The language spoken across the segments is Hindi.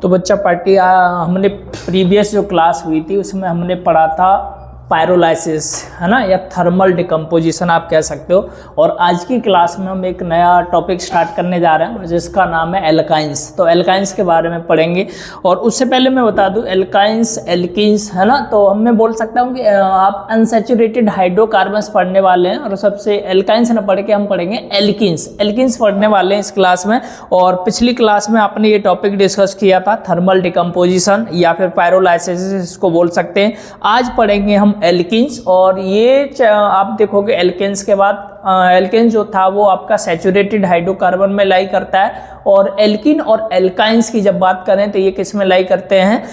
तो बच्चा पार्टी हमने प्रीवियस जो क्लास हुई थी उसमें हमने पढ़ा था पायरोलाइसिस, है ना, या थर्मल डिकम्पोजिशन आप कह सकते हो। और आज की क्लास में हम एक नया टॉपिक स्टार्ट करने जा रहे हैं जिसका नाम है एल्काइंस। तो एल्काइंस के बारे में पढ़ेंगे। और उससे पहले मैं बता दूं एल्काइंस, एल्कीन्स, है ना, तो हम मैं बोल सकता हूं कि आप अनसैचुरेटेड हाइड्रोकार्बन्स पढ़ने वाले हैं और सबसे एल्काइंस न पढ़ के हम पढ़ेंगे एल्कीन्स। एल्कीन्स पढ़ने वाले हैं इस क्लास में। और पिछली क्लास में आपने ये टॉपिक डिस्कस किया था थर्मल डिकम्पोजिशन या फिर पायरोलाइसिस इसको बोल सकते हैं। आज पढ़ेंगे हम एल्कीन्स। और ये आप देखोगे एल्केन्स के बाद एल्केन जो था वो आपका सैचुरेटेड हाइड्रोकार्बन में लाई करता है। और एल्कीन और एल्काइंस की जब बात करें तो ये किस में लाई करते हैं?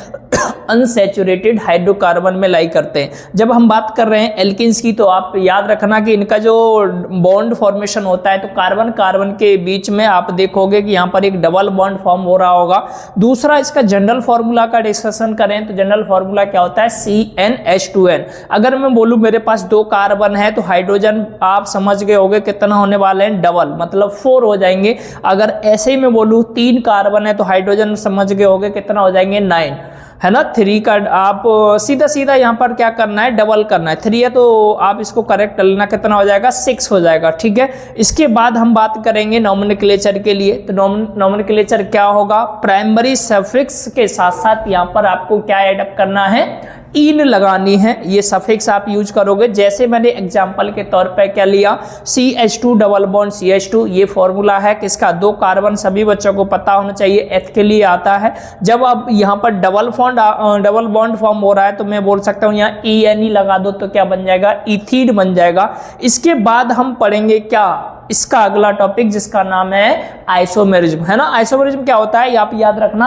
अनसैचुरेटेड हाइड्रोकार्बन में लाई करते हैं। जब हम बात कर रहे हैं एल्कीन्स की तो आप याद रखना कि इनका जो बॉन्ड फॉर्मेशन होता है तो कार्बन कार्बन के बीच में आप देखोगे कि यहाँ पर एक डबल बॉन्ड फॉर्म हो रहा होगा। दूसरा इसका जनरल फॉर्मूला का डिस्कशन करें तो जनरल फॉर्मूला क्या होता है? CnH2n। अगर मैं बोलूँ मेरे पास 2 कार्बन है तो हाइड्रोजन आप समझ गए होगे कितना होने वाले हैं? डबल, मतलब 4 हो जाएंगे। अगर ऐसे ही मैं बोलूँ 3 कार्बन है तो हाइड्रोजन समझ गए होगे कितना हो जाएंगे? 9, है ना। 3 का आप सीधा सीधा यहाँ पर क्या करना है? डबल करना है। 3 है तो आप इसको करेक्ट कर लेना, कितना हो जाएगा? 6 हो जाएगा, ठीक है। इसके बाद हम बात करेंगे नॉमेनक्लेचर के लिए। तो नॉमेनक्लेचर क्या होगा? प्राइमरी सफिक्स के साथ साथ यहाँ पर आपको क्या ऐड अप करना है? इन लगानी है। ये सफिक्स आप यूज करोगे। जैसे मैंने एग्जांपल के तौर पे क्या लिया? CH2 double bond CH2। ये फॉर्मूला है किसका? 2 कार्बन, सभी बच्चों को पता होना चाहिए, H के लिए आता है। जब अब यहाँ पर डबल बॉन्ड फॉर्म हो रहा है तो मैं बोल सकता हूँ यहाँ ENE लगा दो तो क्या बन जाएगा? इथीन बन जाएगा। इसके बाद हम पढ़ेंगे क्या? इसका अगला टॉपिक जिसका नाम है आइसोमेरिज्म, है ना। आइसोमेरिज्म क्या होता है? आप याद रखना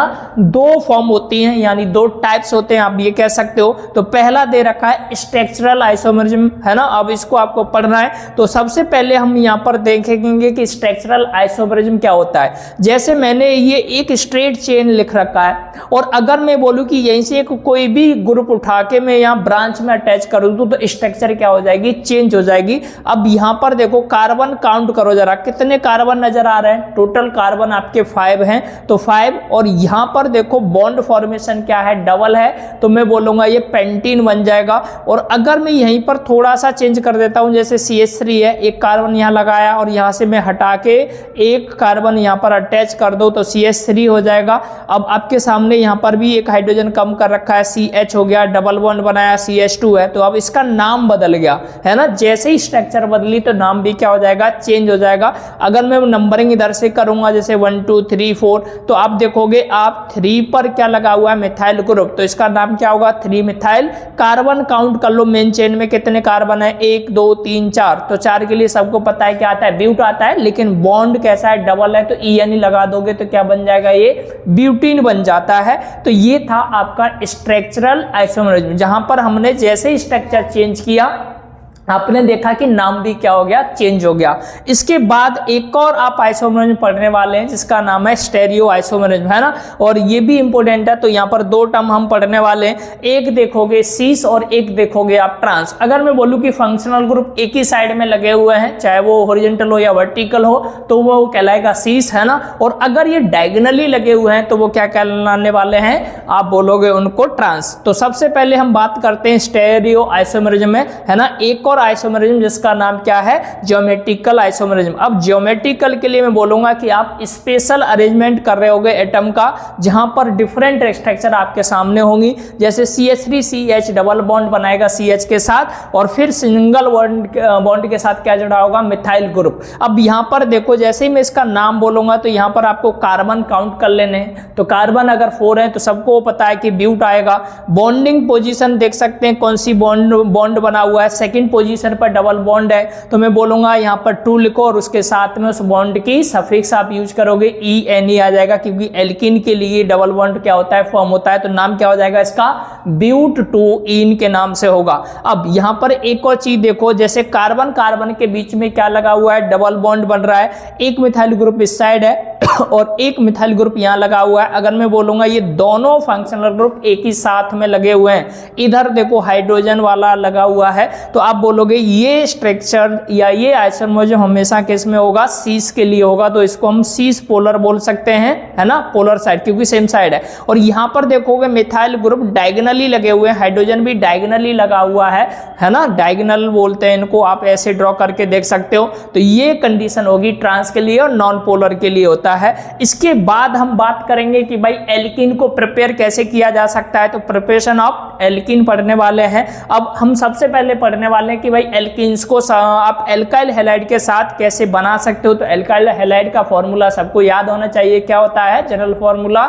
2 फॉर्म होती हैं, यानी 2 टाइप्स होते हैं, आप ये कह सकते हो। तो पहला दे रखा है स्ट्रक्चरल आइसोमेरिज्म, है ना। अब इसको आपको पढ़ना है तो सबसे पहले हम यहाँ पर देखेंगे कि स्ट्रक्चरल आइसोमेरिज्म क्या होता है। जैसे मैंने ये एक स्ट्रेट चेन लिख रखा है और अगर मैं बोलूँ कि यहीं से कोई भी ग्रुप उठा के मैं यहाँ ब्रांच में अटैच करूँ तो स्ट्रक्चर क्या हो जाएगी? चेंज हो जाएगी। अब यहाँ पर देखो कार्बन काउंट करो जरा, कितने कार्बन नजर आ रहे हैं? टोटल कार्बन आपके 5 हैं, तो 5। और यहां पर देखो बॉन्ड फॉर्मेशन क्या है? डबल है, तो मैं बोलूंगा ये पेंटीन बन जाएगा। और अगर मैं यहीं पर थोड़ा सा चेंज कर देता हूं, जैसे CH3 है, एक कार्बन यहां लगाया और यहां से मैं हटा के एक कार्बन यहां पर अटैच कर दो तो CH3 हो जाएगा। अब आपके सामने यहां पर भी एक हाइड्रोजन कम कर रखा है, CH हो गया, डबल बॉन्ड बनाया, CH2 है, तो अब इसका नाम बदल गया, है ना। जैसे ही स्ट्रक्चर बदली तो नाम भी क्या हो जाएगा? चेंज हो जाएगा। अगर मैं नंबरिंग इधर से करूंगा जैसे 1 2 3 4 तो आप देखोगे आप 3 पर क्या लगा हुआ है? मिथाइल ग्रुप, तो इसका नाम क्या होगा? 3 मिथाइल। कार्बन काउंट कर लो मेन चेन में कितने कार्बन है? 1 2 3 4। तो 4 के लिए सबको पता है क्या आता है? ब्यूट आता है। लेकिन बॉन्ड कैसा है? डबल है, तो ENE लगा दोगे तो क्या बन जाएगा? ये ब्यूटीन बन जाता है। तो ये था आपका स्ट्रक्चरल आइसोमेरिज्म, जहां पर हमने जैसे ही स्ट्रक्चर चेंज किया आपने देखा कि नाम भी क्या हो गया? चेंज हो गया। इसके बाद एक और आप आइसोमेरिज्म पढ़ने वाले हैं जिसका नाम है स्टेरियो आइसोमेरिज्म, है ना। और ये भी इंपॉर्टेंट है। तो यहाँ पर 2 टर्म हम पढ़ने वाले हैं, एक देखोगे सीस और एक देखोगे आप ट्रांस। अगर मैं बोलूँ कि फंक्शनल ग्रुप एक ही साइड में लगे हुए हैं, चाहे वो हॉरिजॉन्टल हो या वर्टिकल हो, तो वो कहलाएगा सीस, है ना। और अगर ये डायगोनली लगे हुए हैं तो वो क्या कहलाने वाले हैं? आप बोलोगे उनको ट्रांस। तो सबसे पहले हम बात करते हैं स्टेरियो आइसोमेरिज्म में, है ना। एक और आइसोमेरिज्म जिसका नाम क्या है? Geometrical isomerism. अब ज्योमेट्रिकल के लिए मैं बोलूंगा कि आप स्पेशल अरेंजमेंट कर रहे होगे एटम का, जहां पर डिफरेंट स्ट्रक्चर आपके सामने होंगी। जैसे CH3 CH डबल बॉन्ड बनाएगा CH के साथ और फिर सिंगल बॉन्ड के साथ क्या जुड़ा होगा? Methyl group. अब यहां पर देखो जैसे ही मैं इसका नाम बोलूंगा तो यहां पर आपको कार्बन काउंट कर लेने हैं। तो कार्बन अगर 4 है तो सबको पता है कि ब्यूट आएगा। बॉन्डिंग पोजीशन देख सकते हैं कौन सी बॉन्ड बना हुआ है? सेकंड पोजीशन पर डबल बॉन्ड है, तो मैं बोलूंगा यहाँ पर 2 लिखो और उसके साथ में उस बॉन्ड की सफिक्स आप यूज करोगे ENE आ जाएगा, क्योंकि एल्कीन के लिए डबल बॉन्ड क्या होता है? फॉर्म होता है। तो नाम क्या हो जाएगा इसका? ब्यूट 2 इन के नाम से होगा। अब यहाँ पर एक और चीज देखो, जैसे कार्बन कार्बन के बीच में क्या लगा हुआ है? डबल बॉन्ड बन रहा है। एक मिथाइल ग्रुप इस साइड है और एक मिथाइल ग्रुप यहाँ लगा हुआ है। अगर मैं बोलूंगा ये दोनों फंक्शनल ग्रुप एक ही साथ में लगे हुए हैं, इधर देखो हाइड्रोजन वाला लगा हुआ है, तो आप बोलो बोलोगे ये स्ट्रक्चर या ये आइसोमर्स हमेशा किस में होगा, सीस के लिए होगा, तो इसको हम सीस पोलर बोल सकते हैं, है ना, पोलर साइड, क्योंकि सेम साइड है। और यहाँ पर देखोगे मिथाइल ग्रुप डायगोनली लगे हुए हैं, हाइड्रोजन भी डायगोनली लगा हुआ है ना, डायगोनल बोलते हैं इनको, आप ऐसे ड्रॉ करके देख सकते हो। तो ये कंडीशन होगी ट्रांस के लिए और नॉन पोलर के लिए होता है। इसके बाद हम बात करेंगे कि भाई एल्कीन को प्रिपेयर कैसे किया जा सकता है, तो प्रिपरेशन ऑफ एल्कीन पढ़ने वाले हैं। अब हम सबसे पहले पढ़ने वाले हैं कि भाई एल्कीन्स को आप एल्काइल हैलाइड के साथ कैसे बना सकते हो। तो एल्काइल हैलाइड का फॉर्मूला सबको याद होना चाहिए, क्या होता है, जनरल फॉर्मूला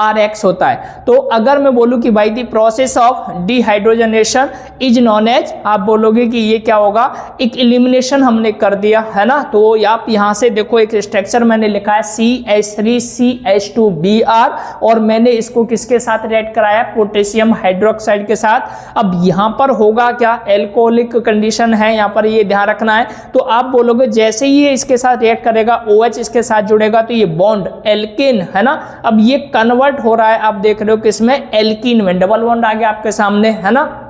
RX होता है। तो अगर मैं बोलूं कि भाई the process of dehydrogenation is non age, आप बोलोगे कि ये क्या होगा, एक एलिमिनेशन हमने कर दिया, है ना। तो आप यहां से देखो एक स्ट्रक्चर मैंने लिखा है CH3CH2Br, और मैंने इसको किसके साथ रिएक्ट कराया, पोटेशियम हाइड्रोक्साइड के साथ। अब यहां पर होगा क्या, एल्कोहलिक कंडीशन है, यहां पर ये ध्यान रखना है। तो आप बोलोगे जैसे ही ये इसके साथ रिएक्ट करेगा, OH इसके साथ जुड़ेगा, तो ये बॉन्ड एल्केन, है ना। अब ये कन्वर्ट हो रहा है, आप देख रहे हो किसमें, एल्कीन में, डबल बॉन्ड आ गया आपके सामने, है ना।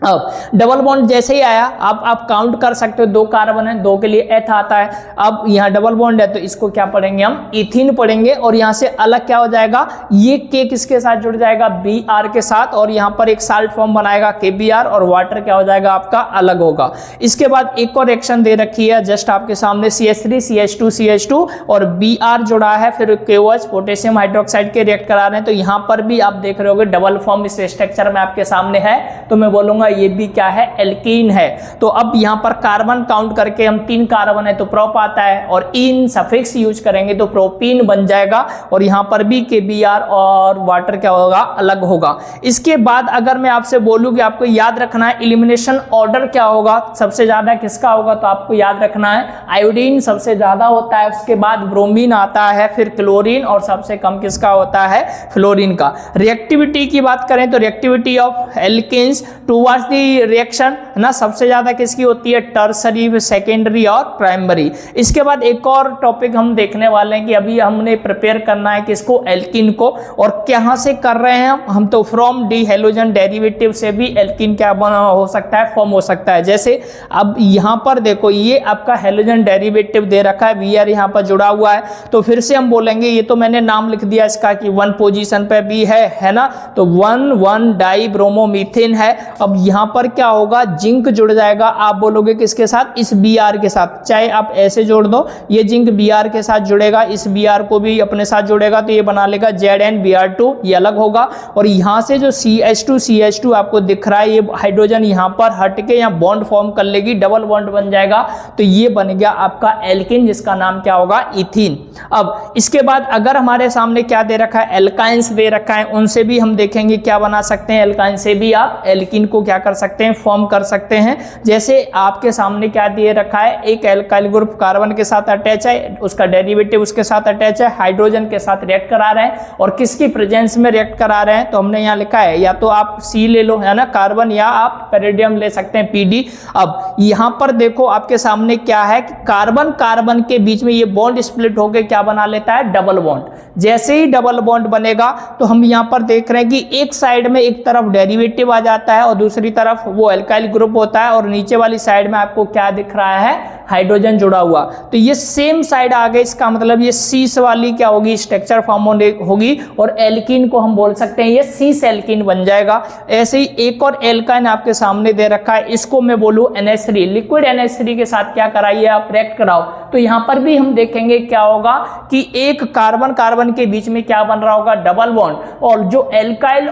अब डबल बॉन्ड जैसे ही आया, आप काउंट कर सकते हो, 2 कार्बन है, 2 के लिए एथ आता है। अब यहाँ डबल बॉन्ड है तो इसको क्या पढ़ेंगे हम, इथीन पढ़ेंगे। और यहाँ से अलग क्या हो जाएगा, ये के किसके साथ जुड़ जाएगा, Br के साथ, और यहाँ पर एक साल्ट फॉर्म बनाएगा KBr, और वाटर क्या हो जाएगा आपका, अलग होगा। इसके बाद एक और रिएक्शन दे रखी है जस्ट आपके सामने, CH3CH2CH2 और Br जुड़ा है, फिर KOH पोटेशियम हाइड्रोक्साइड के रिएक्ट करा रहे हैं। तो यहाँ पर भी आप देख रहे होगे डबल फॉर्म इस स्ट्रक्चर में आपके सामने है, तो मैं बोलूंगा ये भी क्या है, एल्कीन है। तो अब यहां पर कार्बन काउंट करके हम 3 कार्बन है तो प्रोप आता है, और इन सफिक्स यूज करेंगे तो प्रोपीन बन जाएगा, और यहां पर भी KBr और वाटर क्या होगा, अलग होगा। इसके बाद अगर मैं आपसे बोलूं कि आपको याद रखना है एलिमिनेशन ऑर्डर क्या होगा, सबसे ज्यादा किसका होगा, तो आपको याद रखना है आयोडीन सबसे ज्यादा होता है, उसके बाद ब्रोमीन आता है, फिर क्लोरीन, और सबसे कम किसका होता है, फ्लोरीन का। रिएक्टिविटी की बात करें तो reactivity of alkenes towards the reaction, है ना, सबसे ज्यादा किसकी होती है, टर्सरी, सेकेंडरी और प्राइमरी। इसके बाद एक और टॉपिक हम देखने वाले हैं कि अभी हमने प्रिपेयर करना है किसको, एल्कीन को, और कहां से कर रहे हैं हम तो फ्रॉम डी हैलोजन डेरिवेटिव से भी एल्कीन क्या बना हो सकता है, फॉर्म हो सकता है। जैसे अब यहां पर देखो ये आपका हैलोजन डेरिवेटिव दे रखा है, Br यहां पर जुड़ा हुआ है, तो फिर से हम बोलेंगे, ये तो मैंने नाम लिख दिया इसका कि 1 पोजीशन पे B है ना, तो 1 डाई ब्रोमोमीथेन है। अब यहां पर क्या होगा, जिंक जुड़ जाएगा, आप बोलोगे किसके साथ, इस Br के साथ, चाहे आप ऐसे जोड़ दो, ये जिंक Br के साथ जुड़ेगा, इस Br को भी अपने साथ जुड़ेगा, तो ये बना लेगा ZnBr2, ये अलग होगा। और यहां से जो CH2 आपको दिख रहा है, ये हाइड्रोजन यहां पर हट के यहाँ बॉन्ड फॉर्म कर लेगी, डबल बॉन्ड बन जाएगा, तो ये बन गया आपका एल्कीन, जिसका नाम क्या होगा, इथीन। अब इसके बाद अगर हमारे सामने क्या दे रखा है, एल्काइंस दे रखा है, उनसे भी हम देखेंगे क्या बना सकते हैं, एल्काइन से भी आप एल्कीन को क्या कर सकते हैं, फॉर्म कर सकते हैं। जैसे आपके सामने क्या दिए रखा है, एक एल्काइल ग्रुप कार्बन के साथ अटैच है, उसका डेरिवेटिव उसके साथ अटैच है, हाइड्रोजन के साथ रिएक्ट करा रहे हैं, और किसकी प्रेजेंस में रिएक्ट करा रहे हैं, तो हमने यहाँ लिखा है, या तो आप C ले लो, है ना, कार्बन, या आप पेरिडियम ले सकते हैं, PD। अब यहाँ पर देखो आपके सामने क्या है, कार्बन कार्बन के बीच में ये बॉन्ड स्प्लिट होकर क्या बना लेता है, डबल बॉन्ड। जैसे ही डबल बॉन्ड बनेगा तो हम यहाँ पर देख रहे हैं कि एक साइड में एक तरफ डेरिवेटिव आ जाता है और दूसरी तरफ वो एल्काइल ग्रुप होता है, और नीचे वाली साइड में आपको क्या दिख रहा है, हाइड्रोजन जुड़ा हुआ। तो ये सेम साइड आ गई, इसका मतलब ये सीस वाली क्या होगी, स्ट्रक्चर फॉर्म होगी, और एल्कीन को हम बोल सकते हैं ये सीस एल्कीन बन जाएगा। ऐसे ही एक और एल्काइन आपके सामने दे रखा है, इसको मैं बोलूं NH3, लिक्विड NH3 के साथ क्या कराइए आप, रिएक्ट कराओ। तो यहाँ पर भी हम देखेंगे क्या होगा कि एक कार्बन कार्बन के बीच में क्या बन रहा होगा, डबल बॉन्ड, और जो एल्काइल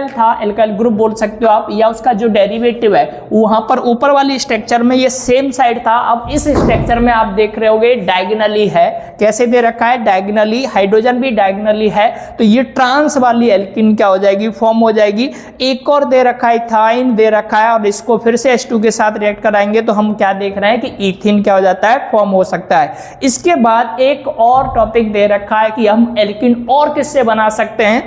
था, एल्काइल ग्रुप बोल सकते हो आप, या उसका जो डेरिवेटिव है वहां पर ऊपर वाली स्ट्रक्चर में ये सेम साइड था। अब इस स्ट्रक्चर में आप देख रहे होगे डायगोनली है, कैसे दे रखा है, डायगोनली, हाइड्रोजन भी डायगोनली है, तो ये ट्रांस वाली एल्कीन क्या हो जाएगी, फॉर्म हो जाएगी। एक और दे रखा है, इथाइन दे रखा है, और इसको फिर से H2 के साथ रिएक्ट कराएंगे तो हम क्या देख रहे हैं कि इथीन क्या हो जाता है, फॉर्म हो सकता है। इसके बाद एक और टॉपिक दे रखा है कि हम एल्कीन और किससे बना सकते हैं,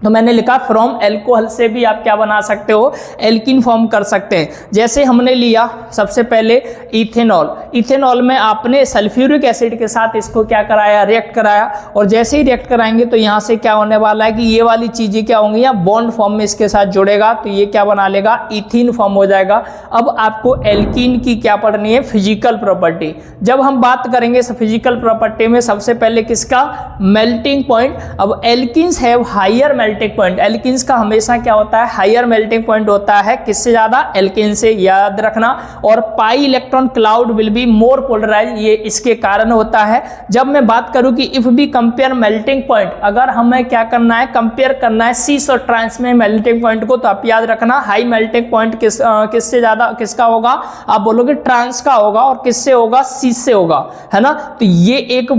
तो मैंने लिखा फ्रॉम एल्कोहल से भी आप क्या बना सकते हो, एल्कीन फॉर्म कर सकते हैं। जैसे हमने लिया सबसे पहले इथेनॉल, इथेनॉल में आपने सल्फ्यूरिक एसिड के साथ इसको क्या कराया, रिएक्ट कराया, और जैसे ही रिएक्ट कराएंगे तो यहाँ से क्या होने वाला है कि ये वाली चीज़ें क्या होंगी, या बॉन्ड फॉर्म में इसके साथ जुड़ेगा तो ये क्या बना लेगा, इथीन फॉर्म हो जाएगा। अब आपको एल्कीन की क्या पढ़नी है, फिजिकल प्रॉपर्टी। जब हम बात करेंगे फिजिकल प्रॉपर्टी में सबसे पहले किसका, मेल्टिंग पॉइंट। अब alkenes have higher melting point, alkenes का हमेशा क्या होता है, हायर मेल्टिंग पॉइंट होता है, किससे ज्यादा, एल्कीन से, याद रखना। और pi electron cloud will be more polarise, ये इसके कारण होता है। जब मैं बात करूं कि if we compare melting point, अगर हमें क्या करना है, कंपेयर करना है सीस और ट्रांस में मेल्टिंग पॉइंट को, तो आप याद रखना हाई मेल्टिंग पॉइंट किससे ज्यादा, किसका होगा, आप बोलोगे ट्रांस का होगा, और किससे होगा, सीस से होगा, है ना। तो ये एक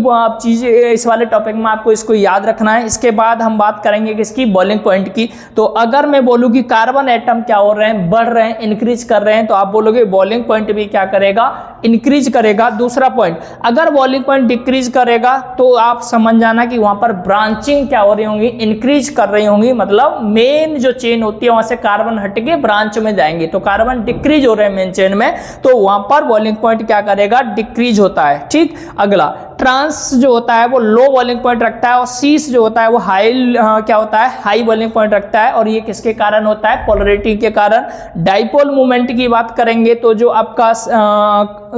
चीज इस वाले टॉपिक में आपको इसको याद रखना है। इसके बाद हम बात करेंगे किसकी, बॉइलिंग पॉइंट की। तो अगर मैं बोलूं कि कार्बन एटम क्या हो रहे हैं, बढ़ रहे हैं, इंक्रीज कर रहे हैं, तो आप बोलोगे बॉइलिंग पॉइंट भी क्या करेगा, इंक्रीज करेगा। दूसरा पॉइंट, अगर बॉइलिंग पॉइंट डिक्रीज करेगा तो आप समझ जाना कि वहां पर ब्रांचिंग क्या हो रही होंगी, इंक्रीज कर रही होंगी, मतलब मेन जो चेन होती है वहां से कार्बन हटके ब्रांच में जाएंगे, तो कार्बन डिक्रीज हो रहे हैं मेन चेन में, तो वहां पर बॉइलिंग पॉइंट क्या करेगा, डिक्रीज होता है। ठीक, अगला ट्रांस जो होता है वो लो बॉइलिंग पॉइंट रखता है, और सीस जो होता है वो हाई क्या होता है, हाई बॉइलिंग पॉइंट रखता है, और ये किसके कारण होता है, पोलरिटी के कारण। डाइपोल मूवमेंट की बात करेंगे तो जो आपका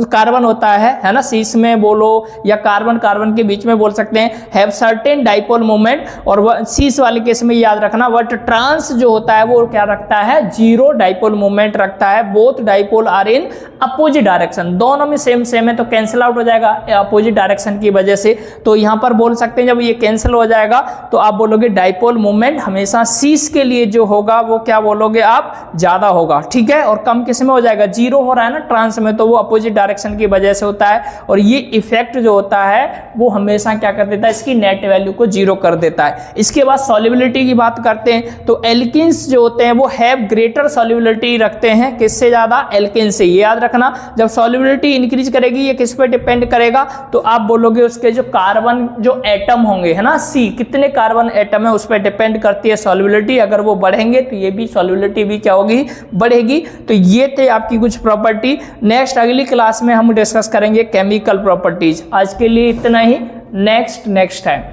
कार्बन होता है ना, सीस में बोलो या कार्बन कार्बन के बीच में बोल सकते हैं, हैव सर्टेन डाइपोल मूवमेंट, और सीस वाले केस में याद रखना। बट ट्रांस जो होता है वो क्या रखता है, जीरो डाइपोल मूवमेंट रखता है। Both dipole are in opposite direction, दोनों में सेम सेम है तो कैंसिल आउट हो जाएगा अपोजिट डायरेक्शन की वजह से। तो यहां पर बोल सकते हैं जब ये कैंसिल हो जाएगा तो आप बोलोगे डाइपोल मूवमेंट हमेशा सीस के लिए जो होगा वो क्या बोलोगे आप, ज्यादा होगा। ठीक है, और कम किस में हो जाएगा, जीरो हो रहा है ना ट्रांस में, तो वो अपोजिट डायरेक्शन की वजह से होता है। और ये इफेक्ट जो होता है वो हमेशा क्या कर देता है, इसकी नेट वैल्यू को जीरो कर देता है। इसके बाद सॉल्युबिलिटी की बात करते हैं तो एल्किन्स जो होते हैं वो हैव ग्रेटर सॉल्युबिलिटी रखते हैं, किससे ज्यादा, एल्किन से। ये याद रखना, जब सॉल्युबिलिटी इंक्रीज करेगी ये किस पे डिपेंड करेगा, तो आप बोलोगे उसके जो कार्बन जो एटम होंगे, है ना, सी कितने कार्बन एटम है उस पर डिपेंड करती है सॉल्युबिलिटी। अगर वो बढ़ेंगे तो ये भी सॉल्युबिलिटी भी क्या होगी, बढ़ेगी। तो ये थे आपकी कुछ प्रॉपर्टी। नेक्स्ट अगली क्लास में हम डिस्कस करेंगे केमिकल प्रॉपर्टीज। आज के लिए इतना ही, नेक्स्ट टाइम।